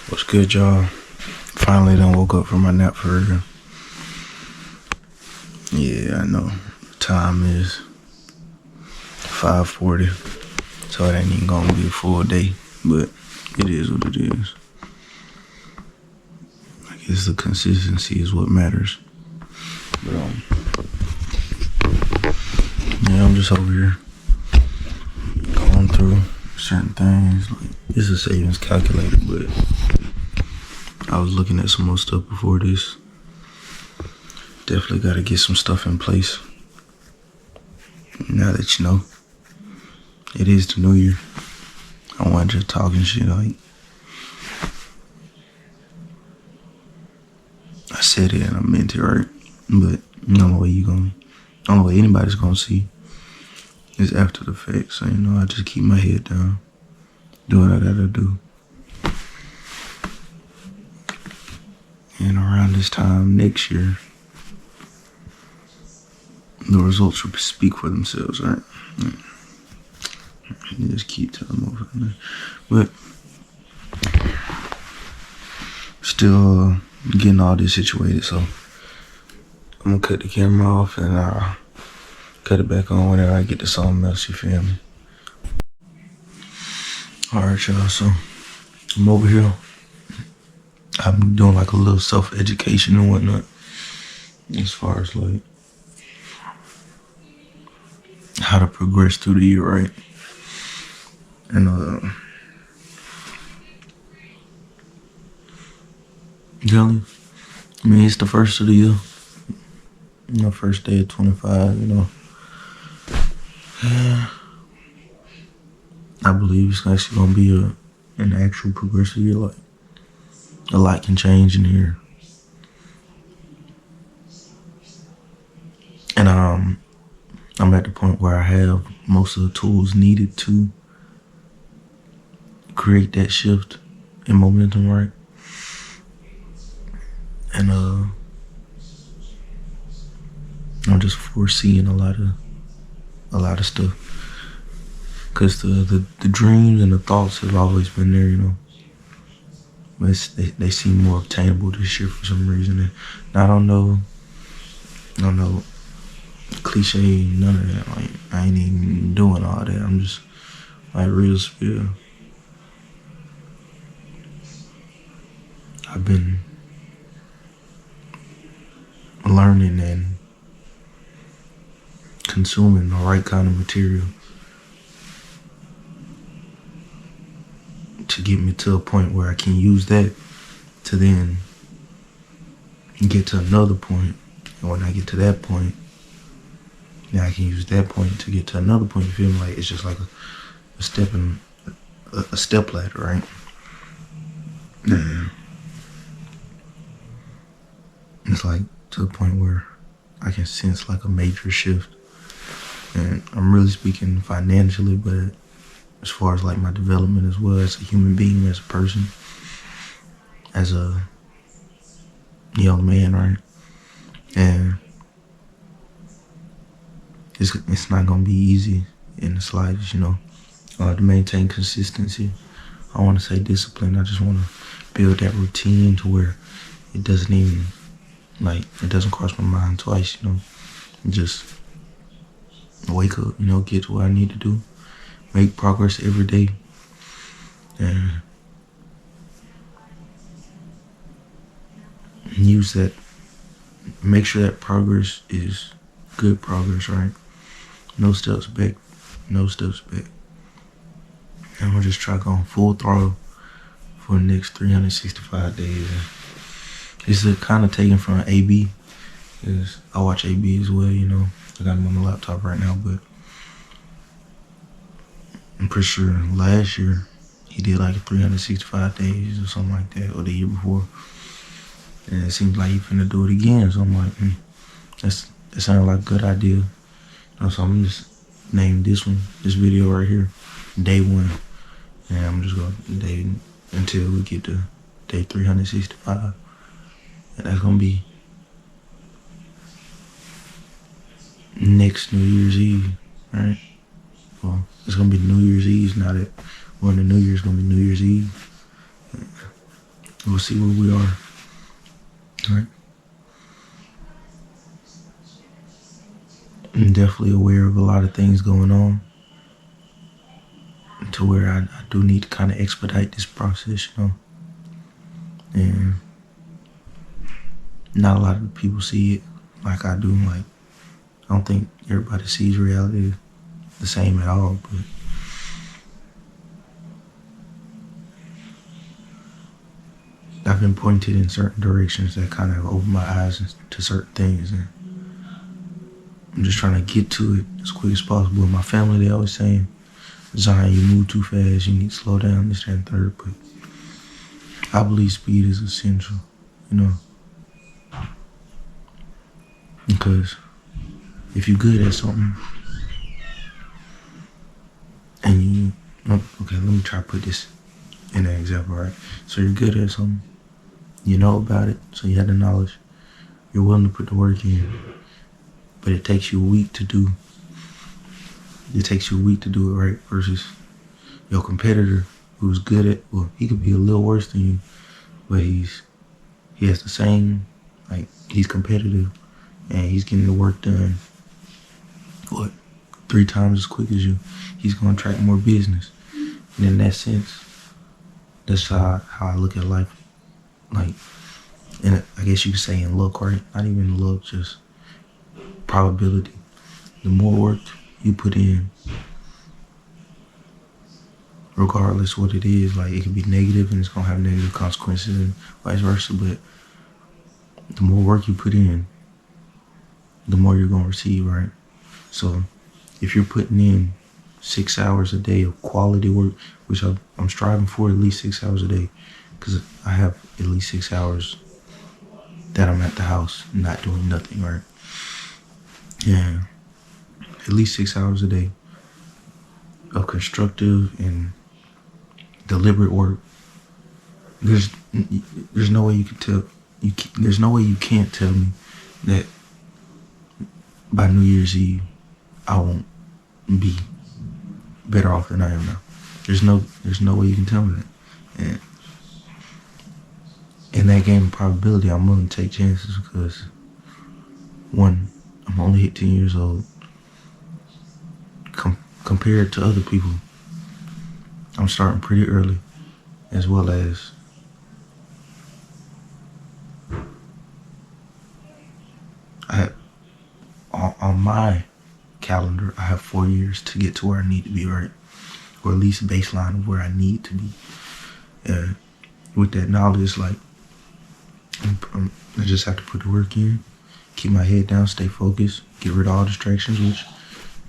What's good, y'all? Finally done woke up from my nap for real. Yeah, I know. Time is 5:40, so it ain't even gonna be a full day, but it is what it is. I guess the consistency is what matters. But yeah, I'm just over here going through certain things. Like, it's a savings calculator, but I was looking at some more stuff before this. Definitely got to get some stuff in place. Now that you know, it is the new year. I wasn't just talking shit. Like, I said it and I meant it, right? But the only way anybody's gonna see is after the fact. So, I just keep my head down, do what I gotta do. And around this time next year, the results will speak for themselves, right? You just keep telling them. But still getting all this situated, so I'm gonna cut the camera off and I'll cut it back on whenever I get to something else, you feel me? Alright, y'all, so I'm over here. I'm doing like a little self-education and whatnot, as far as like how to progress through the year, right? And really, I mean, it's the first of the year, first day of 25, I believe it's actually gonna be an actual progressive year. Like, a lot can change in here, and I'm at the point where I have most of the tools needed to create that shift in momentum, right? And I'm just foreseeing a lot of stuff, cause the dreams and the thoughts have always been there, but they seem more obtainable this year for some reason. And I don't know, cliche, none of that. Like, I ain't even doing all that. I'm just like real spill. I've been learning and consuming the right kind of material to get me to a point where I can use that to then get to another point. And when I get to that point, then I can use that point to get to another point. You feel me? Like, it's just like a step ladder, right? Yeah. It's like to the point where I can sense like a major shift. And I'm really speaking financially, but as far as like my development as well, as a human being, as a person, as a young man, right? And it's not gonna be easy in the slightest, to maintain consistency. I want to say discipline. I just want to build that routine to where it doesn't even, it doesn't cross my mind twice, just wake up, get to what I need to do, make progress every day, and use that, make sure that progress is good progress, right? No steps back. And I'm gonna just try going full throttle for the next 365 days. And it's kind of taken from AB, because I watch AB as well, I got him on the laptop right now, but I'm pretty sure last year he did like 365 days or something like that, or the year before. And it seems like he's finna do it again. So I'm like, that sounds like a good idea. So I'm just name this video right here, day 1. And I'm just gonna day until we get to day 365. And that's gonna be next New Year's Eve, right? Well, it's gonna be New Year's Eve now that we're in the New Year's, gonna be New Year's Eve. we'll see where we are. Right? I'm definitely aware of a lot of things going on, to where I do need to kind of expedite this process, you know. And not a lot of people see it like I do. Like, I don't think everybody sees reality the same at all, but I've been pointed in certain directions that kind of opened my eyes to certain things, and I'm just trying to get to it as quick as possible. My family, they always saying, Zion, you move too fast, you need to slow down, this, that, and third, but I believe speed is essential, you know, because if you're good at something, and you, okay, let me try to put this in an example, right? So you're good at something, you know about it, so you have the knowledge, you're willing to put the work in, but it takes you a week to do. It takes you a week to do it right, versus your competitor who's good at, well, he could be a little worse than you, but he has the same, like, he's competitive and he's getting the work done, what, 3 times as quick as you. He's gonna attract more business. And in that sense, that's how I look at life. Like, and I guess you could say in luck, right? Not even luck, just probability. The more work you put in, regardless what it is, like, it can be negative and it's gonna have negative consequences and vice versa, but the more work you put in, the more you're gonna receive, right? So if you're putting in 6 hours a day of quality work, which I'm striving for at least 6 hours a day, because I have at least 6 hours that I'm at the house not doing nothing, right? Yeah, at least 6 hours a day of constructive and deliberate work. There's no way you can tell. There's no way you can't tell me that by New Year's Eve I won't be better off than I am now. There's no way you can tell me that. And in that game of probability, I'm willing to take chances because, one, I'm only 18 years old. Compared to other people, I'm starting pretty early, as well as on my calendar, I have 4 years to get to where I need to be, right? Or at least baseline of where I need to be. With that knowledge, like, I just have to put the work in, keep my head down, stay focused, get rid of all distractions, which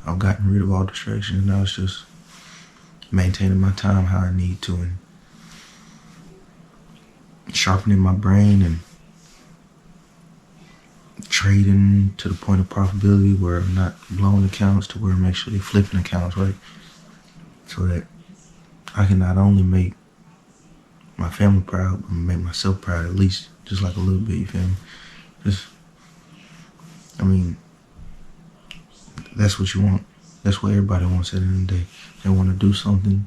I've gotten rid of all distractions. Now it's just maintaining my time how I need to and sharpening my brain and trading to the point of profitability where I'm not blowing accounts, to where I'm actually flipping accounts, right? So that I can not only make my family proud, but make myself proud at least, just like a little bit, you feel me? That's what you want. That's what everybody wants at the end of the day. They want to do something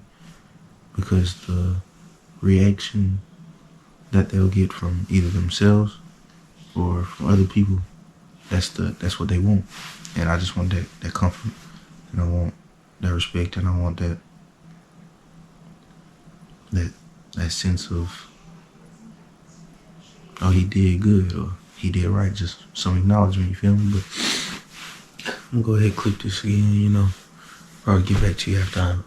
because the reaction that they'll get from either themselves or from other people, that's what they want. And I just want that comfort, and I want that respect, and I want that sense of, oh, he did good, or he did right, just some acknowledgement, you feel me? But I'm gonna go ahead and clip this again, you know. I'll get back to you after I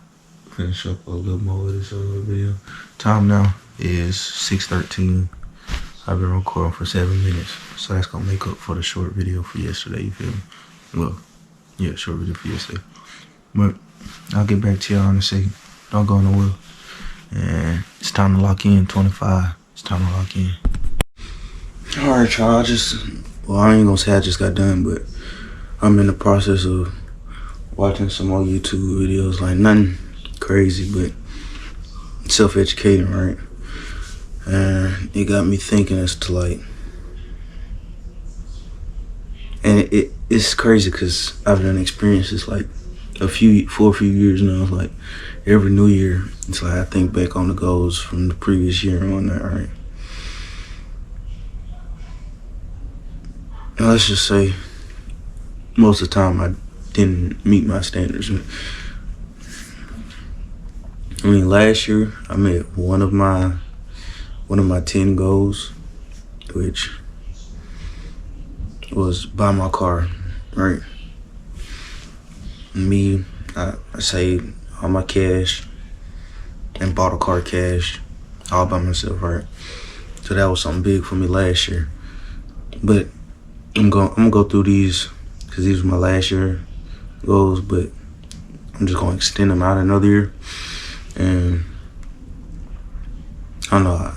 finish up a little more of this video. Time now is 6:13. I've been recording for 7 minutes, so that's gonna make up for the short video for yesterday, you feel me? Well, yeah, short video for yesterday. But I'll get back to y'all in a second. Don't go nowhere. And it's time to lock in, 25. It's time to lock in. Alright, y'all, I ain't gonna say I just got done, but I'm in the process of watching some more YouTube videos, like nothing crazy, but self-educating, right? And it got me thinking as to, like, and it's crazy because I've done experiences like for a few years now. Like every new year, it's like I think back on the goals from the previous year on that, right? let's just say most of the time I didn't meet my standards. I mean, last year I met one of my 10 goals, which was buy my car, right? Me, I saved all my cash and bought a car cash all by myself, right? So that was something big for me last year. But I'm gonna go through these because these were my last year goals, but I'm just gonna extend them out another year. And I don't know,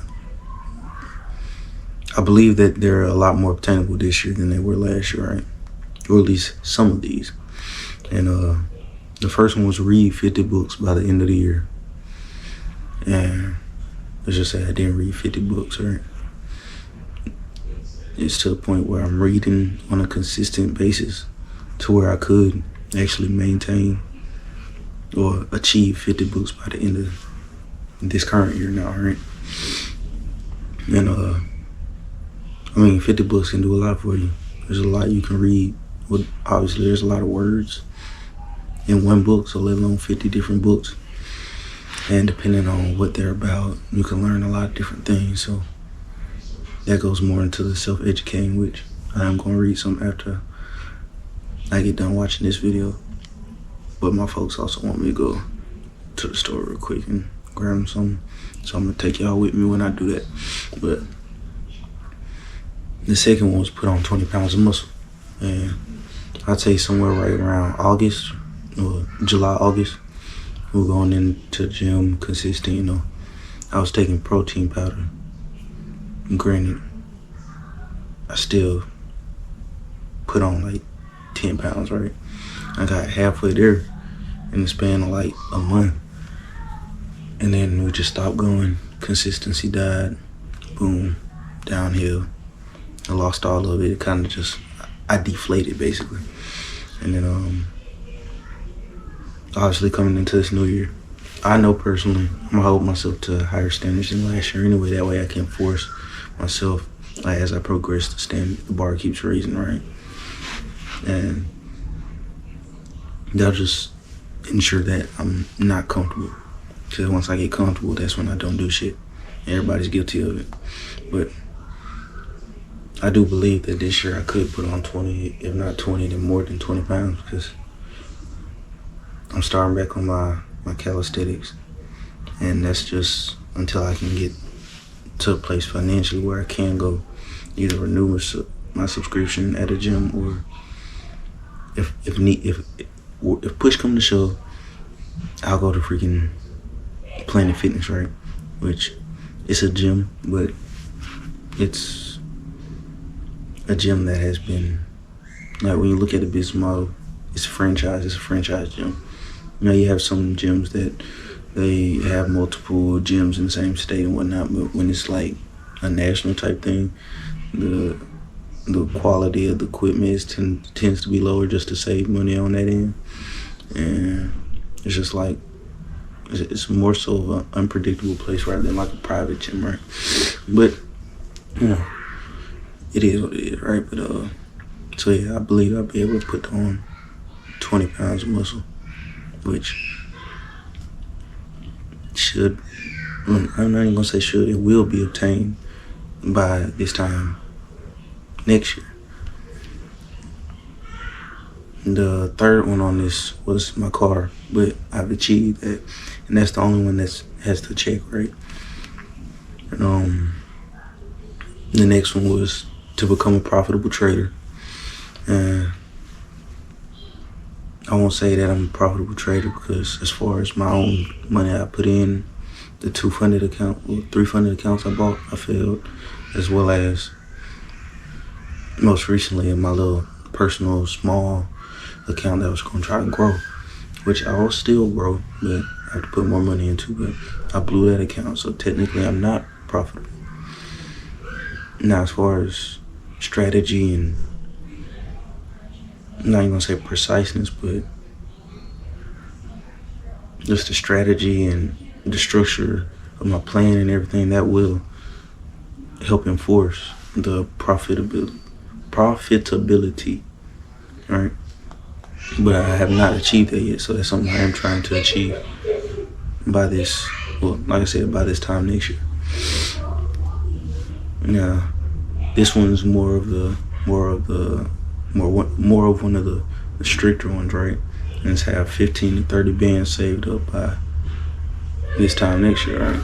I believe that they're a lot more obtainable this year than they were last year, right? Or at least some of these. And the first one was read 50 books by the end of the year. And let's just say I didn't read 50 books, right? It's to the point where I'm reading on a consistent basis to where I could actually maintain or achieve 50 books by the end of this current year now, right? And I mean, 50 books can do a lot for you. There's a lot you can read. Obviously, there's a lot of words in one book, so let alone 50 different books. And depending on what they're about, you can learn a lot of different things. So that goes more into the self-educating, which I am going to read some after I get done watching this video. But my folks also want me to go to the store real quick and grab them something. So I'm going to take y'all with me when I do that. But the second one was put on 20 pounds of muscle. And I'd say somewhere right around August or July, August, we were going into the gym consistent, you know. I was taking protein powder. Granted, I still put on like 10 pounds, right? I got halfway there in the span of like a month. And then we just stopped going. Consistency died. Boom. Downhill. I lost all of it. It kind of just, I deflated basically. And then obviously coming into this new year, I know personally I'm gonna hold myself to higher standards than last year anyway. That way I can force myself, like, as I progress, the bar keeps raising, right? And that'll just ensure that I'm not comfortable. Because once I get comfortable, that's when I don't do shit. Everybody's guilty of it. But I do believe that this year I could put on 20, if not 20, then more than 20 pounds, because I'm starting back on my calisthenics. And that's just until I can get to a place financially where I can go either renew my subscription at a gym, or if push come to shove, I'll go to freaking Planet Fitness, right? Which it's a gym, but it's a gym that has been, like, when you look at the business model, it's a franchise gym. You know, you have some gyms that they have multiple gyms in the same state and whatnot, but when it's like a national type thing, the quality of the equipment tends to be lower just to save money on that end. And it's just like, it's more so of an unpredictable place rather than like a private gym, right? But, you know, it is what it is, right? But, so yeah, I believe I'll be able to put on 20 pounds of muscle, which should, I'm not even gonna say should, it will be obtained by this time next year. The third one on this was my car, but I've achieved that, and that's the only one that has to check, right? And the next one was to become a profitable trader. And I won't say that I'm a profitable trader, because as far as my own money I put in, the 3 funded accounts I bought, I failed, as well as most recently in my little personal small account that I was going to try to grow, which I will still grow, but I have to put more money into, but I blew that account, so technically I'm not profitable. Now, as far as strategy and, I'm not even gonna say preciseness, but just the strategy and the structure of my plan and everything, that will help enforce the profitability profitability, right? But I have not achieved that yet, so that's something I am trying to achieve by this, well, like I said, by this time next year. Now, this one's more of one of the stricter ones, right? And it's have 15 to 30 bands saved up by this time next year, right?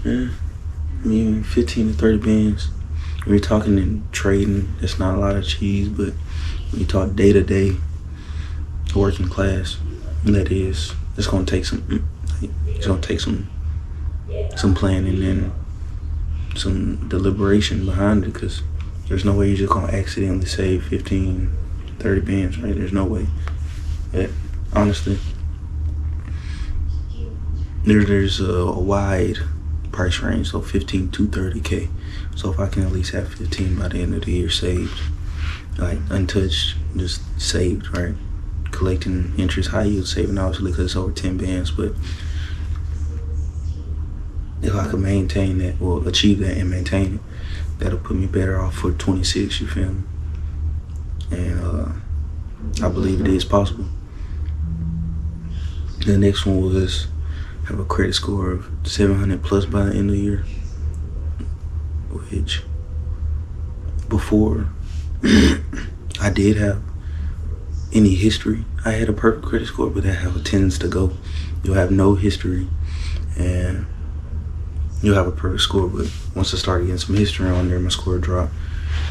Yeah, I mean, 15 to 30 bands. When you're talking in trading, it's not a lot of cheese, but when you talk day to day, working class, that is, it's gonna take some planning and some deliberation behind it, because there's no way you're just gonna accidentally save 15, 30 bands, right? There's no way. But honestly, there's a wide price range, so 15 to 30K. So if I can at least have 15 by the end of the year saved, like untouched, just saved, right? Collecting interest, high yield saving, obviously, because it's over 10 bands. But if I could maintain that, or achieve that and maintain it, that'll put me better off for 26, you feel me? And I believe it is possible. The next one was have a credit score of 700 plus by the end of the year, which before I did have any history, I had a perfect credit score, but that have a tendency to go. You'll have no history and you'll have a perfect score, but once I started getting some history on there, my score dropped.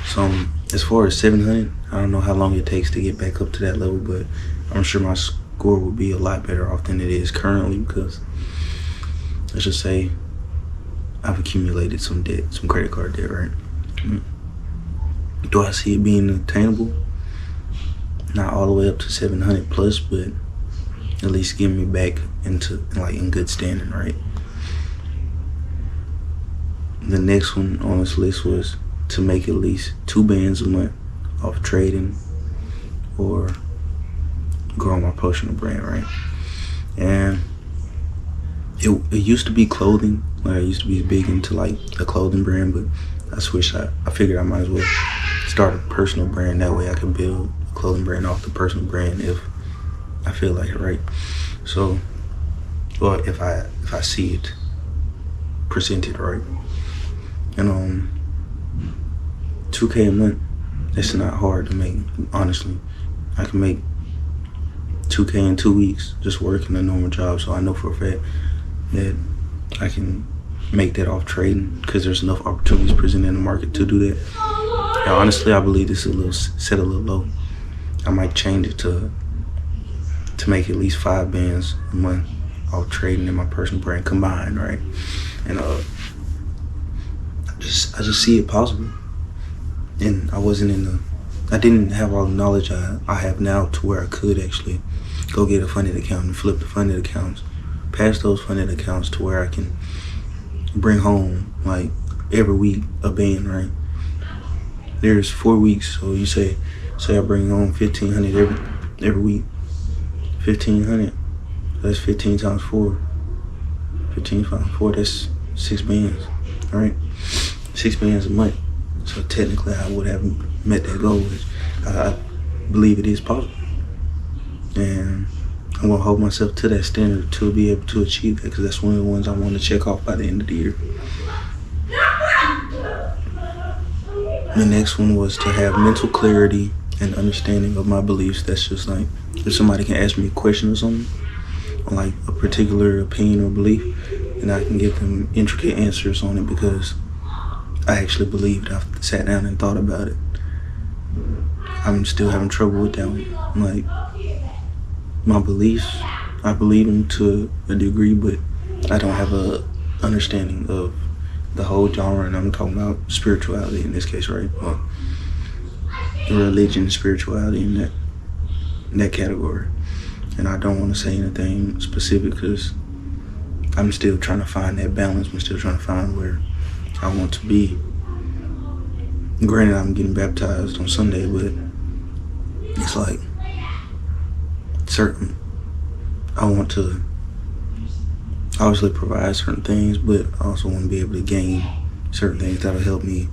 So as far as 700, I don't know how long it takes to get back up to that level, but I'm sure my score will be a lot better off than it is currently, because let's just say I've accumulated some debt, some credit card debt, right? Do I see it being attainable? Not all the way up to 700 plus, but at least getting me back into, like, in good standing, right? The next one on this list was to make at least 2 bands a month off trading or growing my personal brand, right? And it used to be clothing. Like, I used to be big into like a clothing brand, but I switched. I figured I might as well start a personal brand. That way I can build a clothing brand off the personal brand if I feel like it, right? So, or if I see it presented right. And 2K a month, it's not hard to make, honestly. I can make 2K in 2 weeks just working a normal job, so I know for a fact that I can make that off trading, because there's enough opportunities presented in the market to do that. And honestly, I believe this is set a little low. I might change it to make at least 5 bands a month off trading and my personal brand combined, right? And I just see it possible. And I didn't have all the knowledge I have now to where I could actually go get a funded account and flip the funded accounts, pass those funded accounts to where I can bring home, like, every week a band, right? There's 4 weeks, so you say I bring home 1,500 every week. 1,500, that's 15 times 4. 15 times 4, that's 6 bands, all right? 6 bands a month. So technically I would have met that goal, which I believe it is possible. And I'm gonna hold myself to that standard to be able to achieve that, because that's one of the ones I want to check off by the end of the year. The next one was to have mental clarity and understanding of my beliefs. That's just like, if somebody can ask me a question or something, on like a particular opinion or belief, then I can give them intricate answers on it, because I actually believed. I've sat down and thought about it. I'm still having trouble with that one. Like, my beliefs, I believe them to a degree, but I don't have a understanding of the whole genre, and I'm talking about spirituality in this case, right? Well, religion, spirituality in that category. And I don't want to say anything specific, because I'm still trying to find that balance. I'm still trying to find where I want to be. Granted, I'm getting baptized on Sunday, but it's like certain, I want to obviously provide certain things, but I also want to be able to gain certain things that'll help me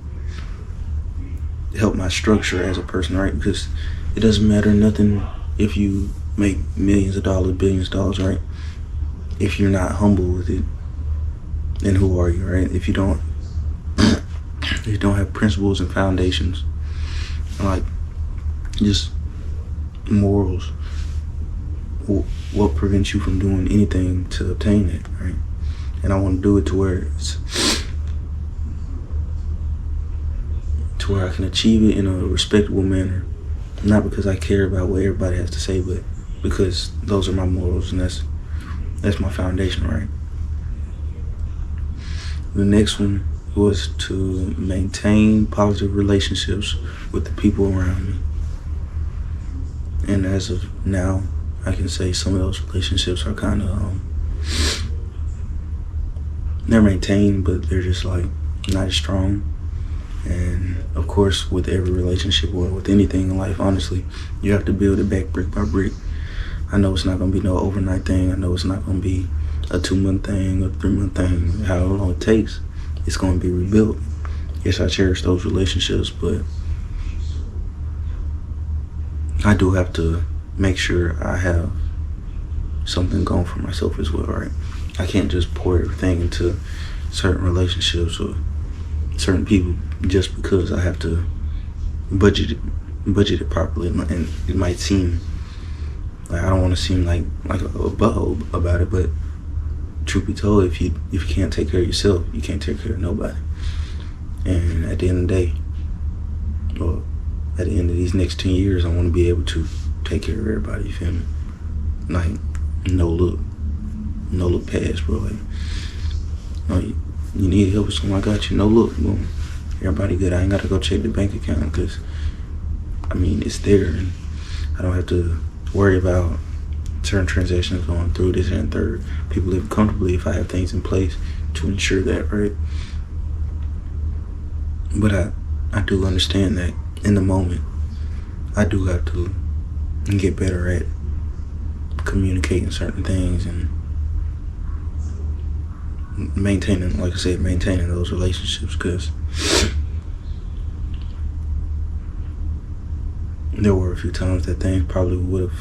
help my structure as a person, right? Because it doesn't matter nothing if you make millions of dollars, billions of dollars, right? If you're not humble with it, then who are you, right? If you don't if you don't have principles and foundations, like just morals, what prevents you from doing anything to obtain it, right? And I want to do it to where I can achieve it in a respectable manner, not because I care about what everybody has to say, but because those are my morals and that's my foundation, right? The next one was to maintain positive relationships with the people around me. And as of now, I can say some of those relationships are kind of, they're maintained, but they're just like not as strong. And of course, with every relationship or with anything in life, honestly, you have to build it back brick by brick. I know it's not gonna be no overnight thing. I know it's not gonna be a 2-month thing or 3-month thing. However long it takes, it's gonna be rebuilt. Yes, I cherish those relationships, but I do have to make sure I have something going for myself as well, right? I can't just pour everything into certain relationships or certain people just because I have to budget it properly. And it might seem like I don't want to seem like a butthole about it, but truth be told, if you can't take care of yourself, you can't take care of nobody. And at the end of the day, or at the end of these next 10 years, I want to be able to take care of everybody, you feel me? Like, no look past, bro. Like, oh, you need help with something, I got you. No look, boom. Everybody good. I ain't got to go check the bank account because, I mean, it's there. And I don't have to worry about certain transactions going through this and third. People live comfortably if I have things in place to ensure that, right? But I do understand that in the moment, I do have to get better at communicating certain things and maintaining, like I said, maintaining those relationships, because there were a few times that things probably would have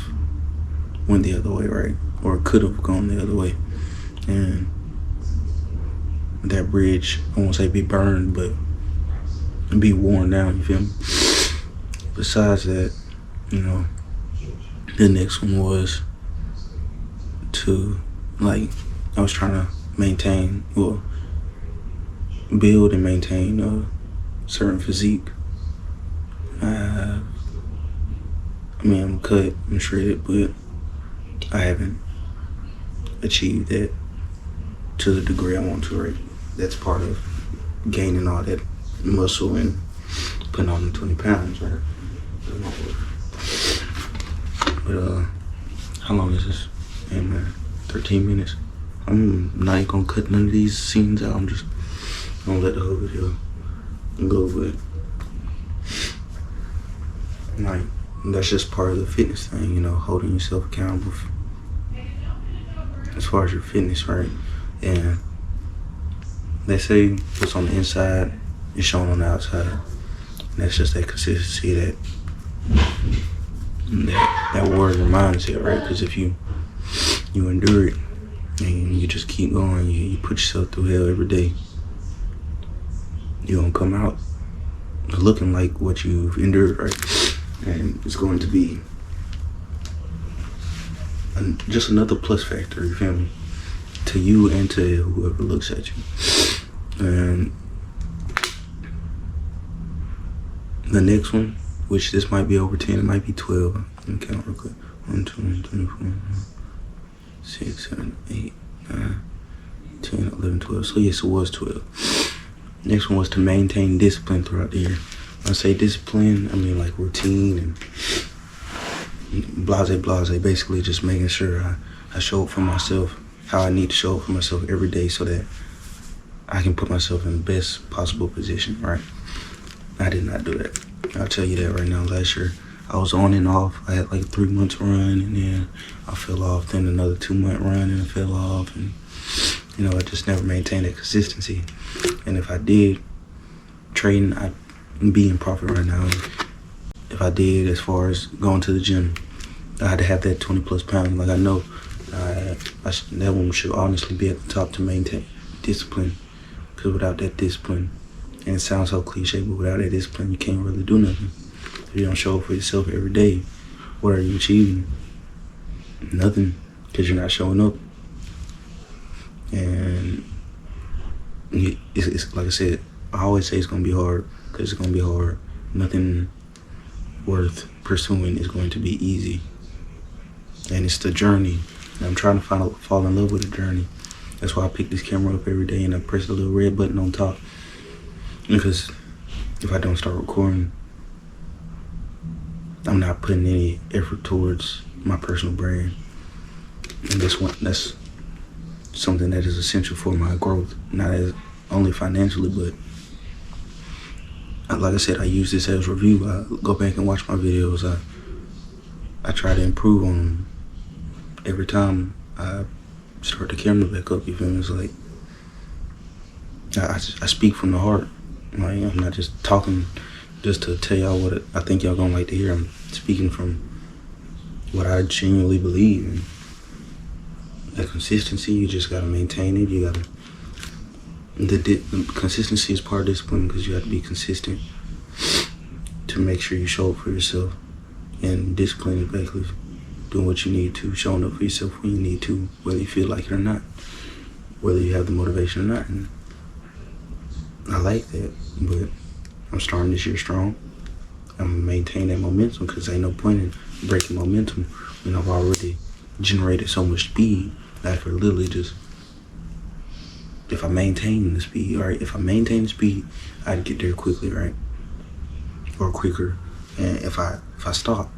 went the other way, right? Or could have gone the other way. And that bridge, I won't say be burned, but be worn down, you feel me? Besides that, the next one was to, like, I was trying to build and maintain a certain physique. I'm cut, I'm shredded, but I haven't achieved that to the degree I want to, right? That's part of gaining all that muscle and putting on the 20 pounds, right? But how long is this? Man, 13 minutes. I'm not even gonna cut none of these scenes out. I'm just gonna let the whole video go, but like, that's just part of the fitness thing, holding yourself accountable as far as your fitness, right? And they say what's on the inside is shown on the outside. And that's just that consistency, that warrior mindset, right? Because if you endure it and you just keep going, you put yourself through hell every day, you're gonna come out looking like what you've endured, right? And it's going to be just another plus factor, you feel me? To you and to whoever looks at you. And the next one, which this might be over 10, it might be 12. Let me count real quick. 1, 2, 3, 4, 6, 7, 8, 9, 10, 11, 12. So yes, it was 12. Next one was to maintain discipline throughout the year. When I say discipline, I mean like routine and blase, basically just making sure I show up for myself how I need to show up for myself every day so that I can put myself in the best possible position, right? I did not do that. I'll tell you that right now. Last year, I was on and off. I had like a 3 months run, and then I fell off. Then another 2-month run, and I fell off. And, I just never maintained that consistency. And if I did, trading, be in profit right now. If I did, as far as going to the gym, I had to have that 20 plus pounds. Like I know that one should honestly be at the top to maintain discipline. Because without that discipline, and it sounds so cliche, but without that discipline, you can't really do nothing. If you don't show up for yourself every day, what are you achieving? Nothing, because you're not showing up. And it's like I said, I always say it's going to be hard, because it's going to be hard. Nothing worth pursuing is going to be easy. And it's the journey. And I'm trying to fall in love with the journey. That's why I pick this camera up every day and I press the little red button on top. Because if I don't start recording, I'm not putting any effort towards my personal brand. And that's something that is essential for my growth. Not as only financially, but like I said, I use this as review. I go back and watch my videos. I try to improve on them every time I start the camera back up. You feel me? It's like I speak from the heart. Like, I'm not just talking just to tell y'all what I think y'all gonna like to hear. I'm speaking from what I genuinely believe. And that consistency, you just gotta maintain it. You gotta. The consistency is part of discipline, because you have to be consistent to make sure you show up for yourself. And discipline is basically doing what you need to, showing up for yourself when you need to, whether you feel like it or not, whether you have the motivation or not. And I like that, but I'm starting this year strong. I'm gonna maintain that momentum, because ain't no point in breaking momentum when I've already generated so much speed that I could literally just, if I maintain the speed, I'd get there quickly, right? Or quicker. And if I stop,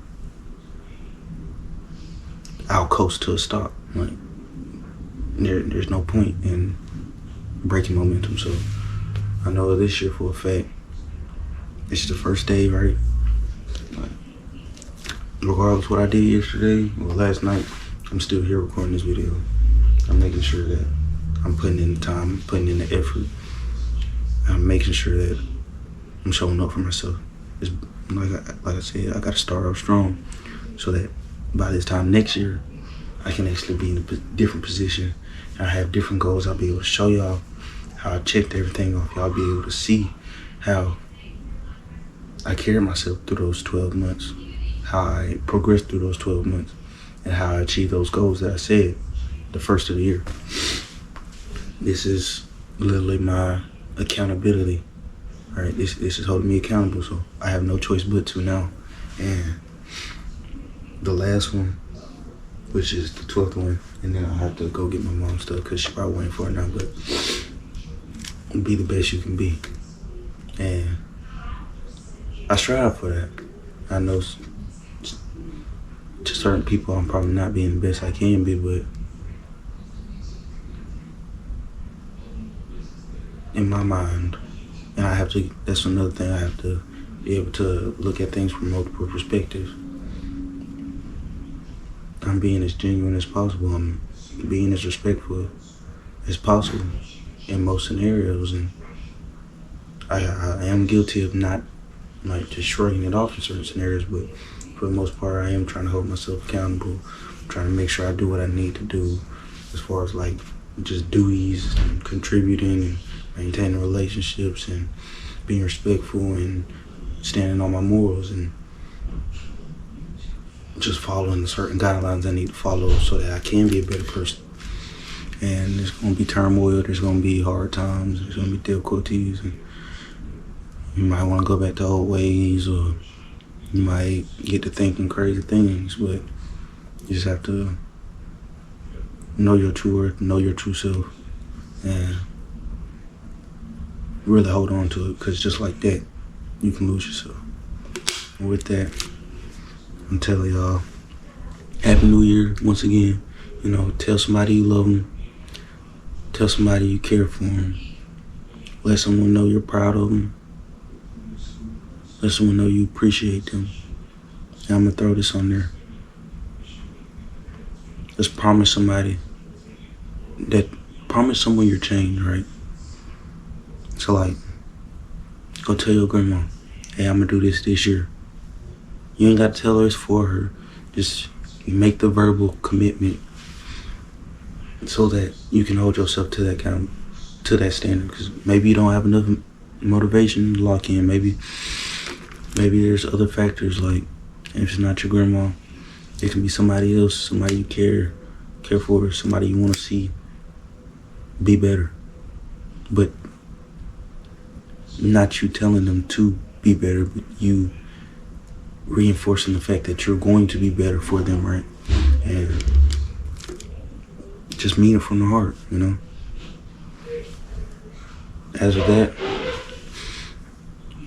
I'll coast to a stop. Like, there's no point in breaking momentum. So I know this year for a fact, it's the first day, right? Like, regardless of what I did yesterday or last night, I'm still here recording this video. I'm making sure that I'm putting in the time, putting in the effort. I'm making sure that I'm showing up for myself. It's like I said, I gotta start off strong, so that by this time next year, I can actually be in a different position. I have different goals. I'll be able to show y'all how I checked everything off. Y'all be able to see how I carried myself through those 12 months, how I progressed through those 12 months, and how I achieved those goals that I said the first of the year. This is literally my accountability. Right, this is holding me accountable, so I have no choice but to now. And the last one, which is the 12th one, and then I'll have to go get my mom's stuff, because she's probably waiting for it now, but be the best you can be. And I strive for that. I know to certain people I'm probably not being the best I can be, but in my mind, and that's another thing, I have to be able to look at things from multiple perspectives. I'm being as genuine as possible. I'm being as respectful as possible in most scenarios. And I am guilty of not like just shrugging it off in certain scenarios, but for the most part, I am trying to hold myself accountable. I'm trying to make sure I do what I need to do as far as like just duties and contributing and maintaining relationships and being respectful and standing on my morals and just following the certain guidelines I need to follow so that I can be a better person. And there's going to be turmoil, there's going to be hard times, there's going to be difficulties, and you might want to go back to old ways, or you might get to thinking crazy things, but you just have to know your true worth, know your true self, and really hold on to it, because just like that, you can lose yourself. And with that, I'm telling y'all, Happy New Year once again. You know, tell somebody you love them. Tell somebody you care for them. Let someone know you're proud of them. Let someone know you appreciate them. And I'm going to throw this on there. Let's promise someone you're changed, right? So like, go tell your grandma, hey, I'm gonna do this year. You ain't got to tell her it's for her. Just make the verbal commitment so that you can hold yourself to that standard. Because maybe you don't have enough motivation to lock in. Maybe there's other factors, like if it's not your grandma, it can be somebody else, somebody you care for, somebody you want to see be better. But not you telling them to be better, but you reinforcing the fact that you're going to be better for them, right? And just mean it from the heart, you know? As of that,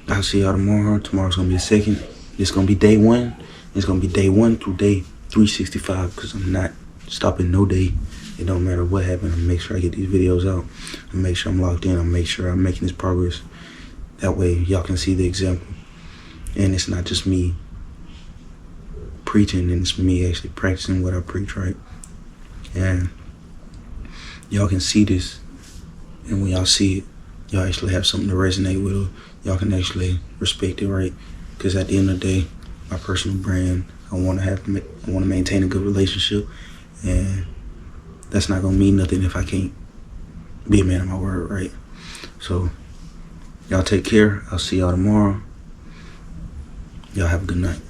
I'll see y'all tomorrow. Tomorrow's gonna be the second. It's gonna be day 1. It's gonna be day 1 through day 365, because I'm not stopping no day. It don't matter what happened. I'm gonna make sure I get these videos out. I'm gonna make sure I'm locked in. I'm gonna make sure I'm making this progress. That way y'all can see the example. And it's not just me preaching, and it's me actually practicing what I preach, right? And y'all can see this, and when y'all see it, y'all actually have something to resonate with, or y'all can actually respect it, right? Because at the end of the day, my personal brand, I want to maintain a good relationship, and that's not gonna mean nothing if I can't be a man of my word, right? So y'all take care. I'll see y'all tomorrow. Y'all have a good night.